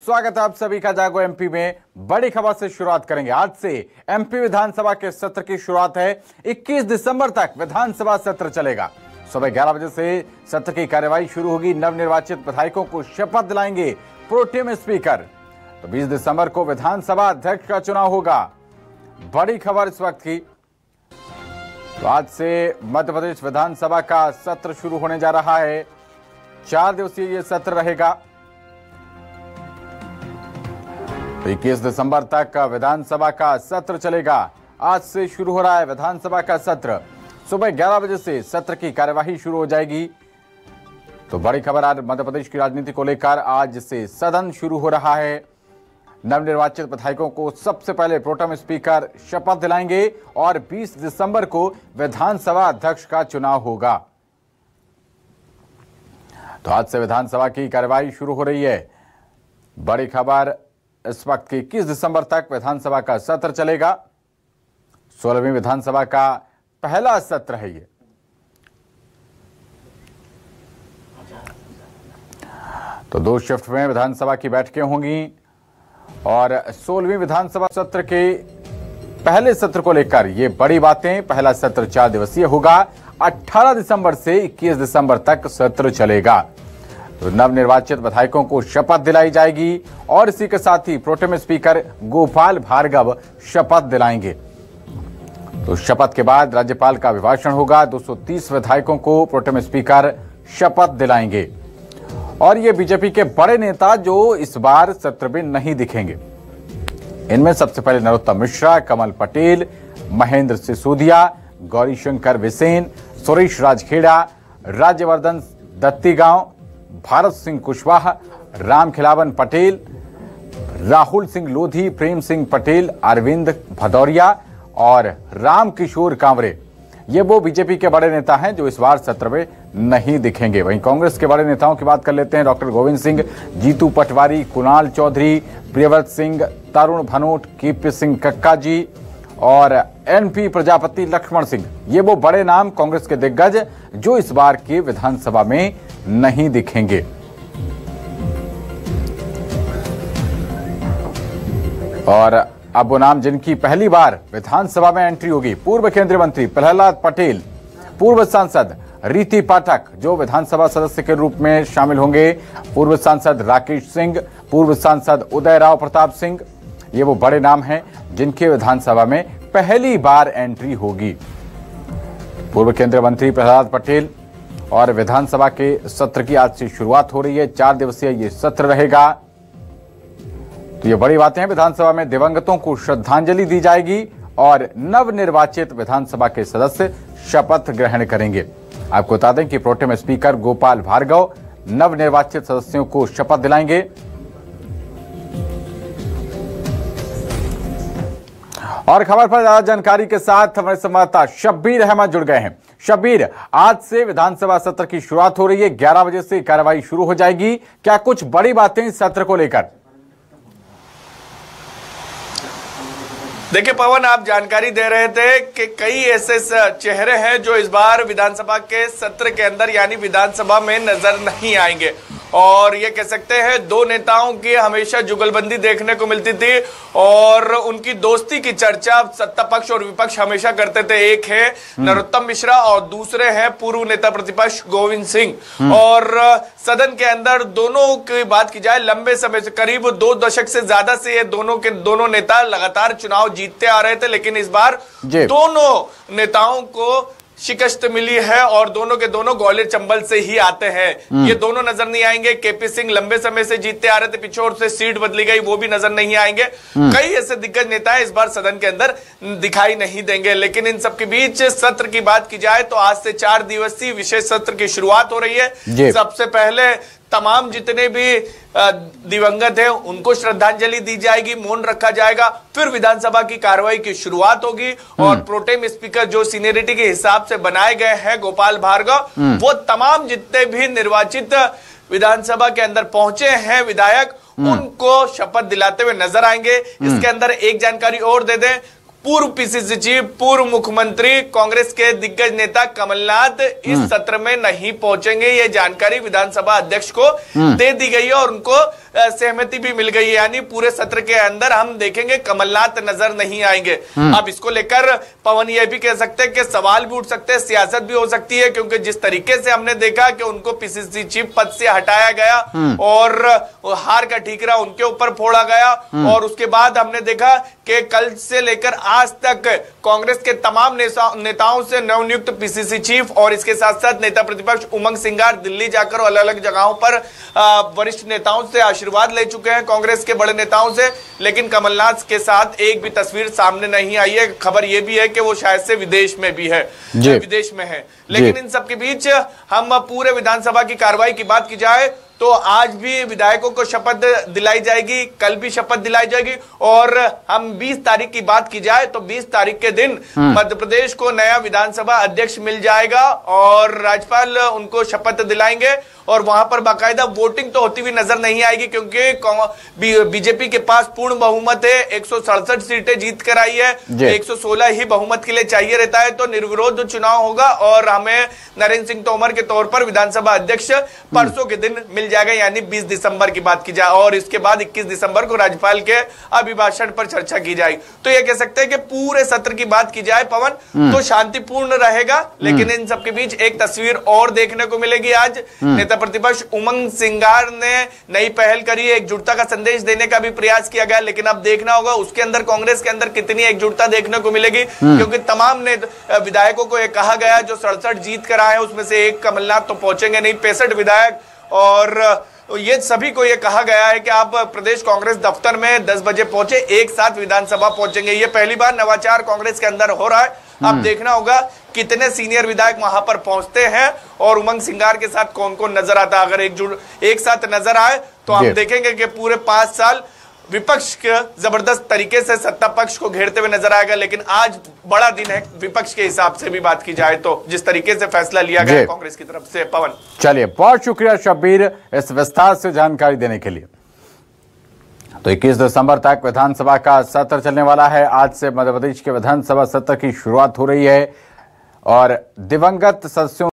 स्वागत है आप सभी का जागो एमपी में। बड़ी खबर से शुरुआत करेंगे। आज से एमपी विधानसभा के सत्र की शुरुआत है। 21 दिसंबर तक विधानसभा सत्र चलेगा। सुबह 11 बजे से सत्र की कार्यवाही शुरू होगी। नवनिर्वाचित विधायकों को शपथ दिलाएंगे प्रोटेम स्पीकर। तो 20 दिसंबर को विधानसभा अध्यक्ष का चुनाव होगा। बड़ी खबर इस वक्त की। तो आज से मध्य प्रदेश विधानसभा का सत्र शुरू होने जा रहा है। 4 दिवसीय ये सत्र रहेगा। 21 दिसंबर तक विधानसभा का सत्र चलेगा। आज से शुरू हो रहा है विधानसभा का सत्र। सुबह 11 बजे से सत्र की कार्यवाही शुरू हो जाएगी। तो बड़ी खबर आज मध्य प्रदेश की राजनीति को लेकर। आज से सदन शुरू हो रहा है। नवनिर्वाचित विधायकों को सबसे पहले प्रोटेम स्पीकर शपथ दिलाएंगे और 20 दिसंबर को विधानसभा अध्यक्ष का चुनाव होगा। तो आज से विधानसभा की कार्यवाही शुरू हो रही है। बड़ी खबर इस वक्त की। 21 दिसंबर तक विधानसभा का सत्र चलेगा। 16वीं विधानसभा का पहला सत्र है ये। तो 2 शिफ्ट में विधानसभा की बैठकें होंगी और 16वीं विधानसभा सत्र के पहले सत्र को लेकर ये बड़ी बातें। पहला सत्र 4 दिवसीय होगा। 18 दिसंबर से 21 दिसंबर तक सत्र चलेगा। तो नवनिर्वाचित विधायकों को शपथ दिलाई जाएगी और इसी के साथ ही प्रोटेम स्पीकर गोपाल भार्गव शपथ दिलाएंगे। तो शपथ के बाद राज्यपाल का अभिभाषण होगा। 230 विधायकों को प्रोटेम स्पीकर शपथ दिलाएंगे और ये बीजेपी के बड़े नेता जो इस बार सत्र में नहीं दिखेंगे। इनमें सबसे पहले नरोत्तम मिश्रा, कमल पटेल, महेंद्र सिसोदिया, गौरीशंकर बिसेन, सुरेश राजखेड़ा, राज्यवर्धन दत्तीगांव, भारत सिंह कुशवाहा, राम खिलावन पटेल, राहुल सिंह लोधी, प्रेम सिंह पटेल, अरविंद भदौरिया और राम किशोर कांवरे। ये वो बीजेपी के बड़े नेता हैं जो इस बार सत्र में नहीं दिखेंगे। वहीं कांग्रेस के बड़े नेताओं की बात कर लेते हैं। डॉक्टर गोविंद सिंह, जीतू पटवारी, कुणाल चौधरी, प्रियव्रत सिंह, तरुण भनोट, केपी सिंह कक्का जी और एनपी प्रजापति, लक्ष्मण सिंह। ये वो बड़े नाम कांग्रेस के दिग्गज जो इस बार की विधानसभा में नहीं दिखेंगे। और अब वो नाम जिनकी पहली बार विधानसभा में एंट्री होगी। पूर्व केंद्रीय मंत्री प्रहलाद पटेल, पूर्व सांसद रीति पाठक जो विधानसभा सदस्य के रूप में शामिल होंगे, पूर्व सांसद राकेश सिंह, पूर्व सांसद उदय राव प्रताप सिंह। ये वो बड़े नाम हैं जिनके विधानसभा में पहली बार एंट्री होगी। पूर्व केंद्रीय मंत्री प्रहलाद पटेल और विधानसभा के सत्र की आज से शुरुआत हो रही है। 4 दिवसीय ये सत्र रहेगा। तो ये बड़ी बातें हैं। विधानसभा में दिवंगतों को श्रद्धांजलि दी जाएगी और नवनिर्वाचित विधानसभा के सदस्य शपथ ग्रहण करेंगे। आपको बता दें कि प्रोटेम स्पीकर गोपाल भार्गव नवनिर्वाचित सदस्यों को शपथ दिलाएंगे। और खबर पर ज्यादा जानकारी के साथ हमारे संवाददाता शब्बीर अहमद जुड़ गए हैं। शब्बीर, आज से विधानसभा सत्र की शुरुआत हो रही है। 11 बजे से कार्यवाही शुरू हो जाएगी। क्या कुछ बड़ी बातें इस सत्र को लेकर? देखिए पवन, आप जानकारी दे रहे थे कि कई ऐसे चेहरे हैं जो इस बार विधानसभा के सत्र के अंदर यानी विधानसभा में नजर नहीं आएंगे। और ये कह सकते हैं 2 नेताओं की हमेशा जुगलबंदी देखने को मिलती थी और उनकी दोस्ती की चर्चा सत्ता पक्ष और विपक्ष हमेशा करते थे। एक है नरोत्तम मिश्रा और दूसरे हैं पूर्व नेता प्रतिपक्ष गोविंद सिंह। और सदन के अंदर दोनों की बात की जाए, लंबे समय से करीब 2 दशक से ज्यादा से ये दोनों नेता लगातार चुनाव जीतते आ रहे थे। लेकिन इस बार दोनों नेताओं को शिकस्त मिली है और दोनों के दोनों ग्वालियर चंबल से ही आते हैं। ये दोनों नजर नहीं आएंगे। केपी सिंह लंबे समय से जीतते आ रहे थे, पिछोर से सीट बदली गई, वो भी नजर नहीं आएंगे। कई ऐसे दिग्गज नेता इस बार सदन के अंदर दिखाई नहीं देंगे। लेकिन इन सबके बीच सत्र की बात की जाए तो आज से 4 दिवसीय विशेष सत्र की शुरुआत हो रही है। सबसे पहले तमाम जितने भी दिवंगत हैं उनको श्रद्धांजलि दी जाएगी, मौन रखा जाएगा। फिर विधानसभा की कार्रवाई की शुरुआत होगी और प्रोटेम स्पीकर जो सीनियरिटी के हिसाब से बनाए गए हैं गोपाल भार्गव, वो तमाम जितने भी निर्वाचित विधानसभा के अंदर पहुंचे हैं विधायक, उनको शपथ दिलाते हुए नजर आएंगे। इसके अंदर एक जानकारी और दे दें, पूर्व पीसीसी चीफ, पूर्व मुख्यमंत्री, कांग्रेस के दिग्गज नेता कमलनाथ इस सत्र में नहीं पहुंचेंगे। ये जानकारी विधानसभा अध्यक्ष को दे दी गई है और उनको सहमति भी मिल गई है, यानी पूरे सत्र के अंदर हम देखेंगे कमलनाथ नजर नहीं आएंगे। अब इसको लेकर पवन ये भी कह सकते हैं कि सवाल भी उठ सकते हैं, सियासत भी हो सकती है, क्योंकि जिस तरीके से हमने देखा कि उनको पीसीसी चीफ पद से हटाया गया और हार का ठीकरा उनके ऊपर फोड़ा गया, और उसके बाद हमने देखा कि कल से लेकर आज तक कांग्रेस के तमाम नेताओं से नवनियुक्त पीसीसी चीफ और इसके साथ साथ नेता प्रतिपक्ष उमंग सिंगार दिल्ली जाकर अलग अलग जगहों पर वरिष्ठ नेताओं से आशीर्वाद ले चुके हैं, कांग्रेस के बड़े नेताओं से, लेकिन कमलनाथ के साथ एक भी तस्वीर सामने नहीं आई है। खबर यह भी है कि वो शायद से विदेश में भी है, विदेश में है। लेकिन इन सबके बीच हम पूरे विधानसभा की कार्रवाई की बात की जाए तो आज भी विधायकों को शपथ दिलाई जाएगी, कल भी शपथ दिलाई जाएगी, और हम 20 तारीख की बात की जाए तो 20 तारीख के दिन मध्य प्रदेश को नया विधानसभा अध्यक्ष मिल जाएगा और राज्यपाल उनको शपथ दिलाएंगे, और वहां पर बाकायदा वोटिंग तो होती हुई नजर नहीं आएगी, क्योंकि बीजेपी के पास पूर्ण बहुमत है, 167 सीटें जीत कर आई है, 116 ही बहुमत के लिए चाहिए रहता है, तो निर्विरोध चुनाव होगा और हमें नरेंद्र सिंह तोमर के तौर पर विधानसभा अध्यक्ष परसों के दिन मिल जाएगा, यानी 20 दिसंबर की बात की जाए, और इसके बाद 21 दिसंबर को राज्यपाल के अभिभाषण पर चर्चा की जाएगी। तो यह कह सकते हैं कि पूरे सत्र की बात की जाए पवन तो शांतिपूर्ण रहेगा, लेकिन इन सबके बीच एक तस्वीर और देखने को मिलेगी। आज नेता प्रतिपक्ष उमंग सिंगार ने नई पहल करी, एकजुटता का संदेश देने का भी प्रयास किया गया, लेकिन अब देखना होगा उसके अंदर कांग्रेस के अंदर कितनी एकजुटता देखने को मिलेगी, क्योंकि तमाम विधायकों को यह कहा गया जो 67 जीत कर आए हैं उसमें से एक कमलनाथ तो पहुंचेंगे नहीं, 65 विधायक, और ये सभी को ये कहा गया है कि आप प्रदेश कांग्रेस दफ्तर में 10 बजे पहुंचे, एक साथ विधानसभा पहुंचेंगे। ये पहली बार नवाचार कांग्रेस के अंदर हो रहा है। अब देखना होगा कितने सीनियर विधायक वहां पर पहुंचते हैं और उमंग सिंगार के साथ कौन कौन नजर आता है। अगर एक साथ नजर आए तो हम देखेंगे कि पूरे 5 साल विपक्ष के जबरदस्त तरीके से सत्ता पक्ष को घेरते हुए नजर आएगा, लेकिन आज बड़ा दिन है विपक्ष के हिसाब से भी बात की जाए तो, जिस तरीके से फैसला लिया गया कांग्रेस की तरफ से। पवन, चलिए बहुत शुक्रिया शब्बीर इस विस्तार से जानकारी देने के लिए। तो 21 दिसंबर तक विधानसभा का सत्र चलने वाला है। आज से मध्य प्रदेश के विधानसभा सत्र की शुरुआत हो रही है और दिवंगत सदस्यों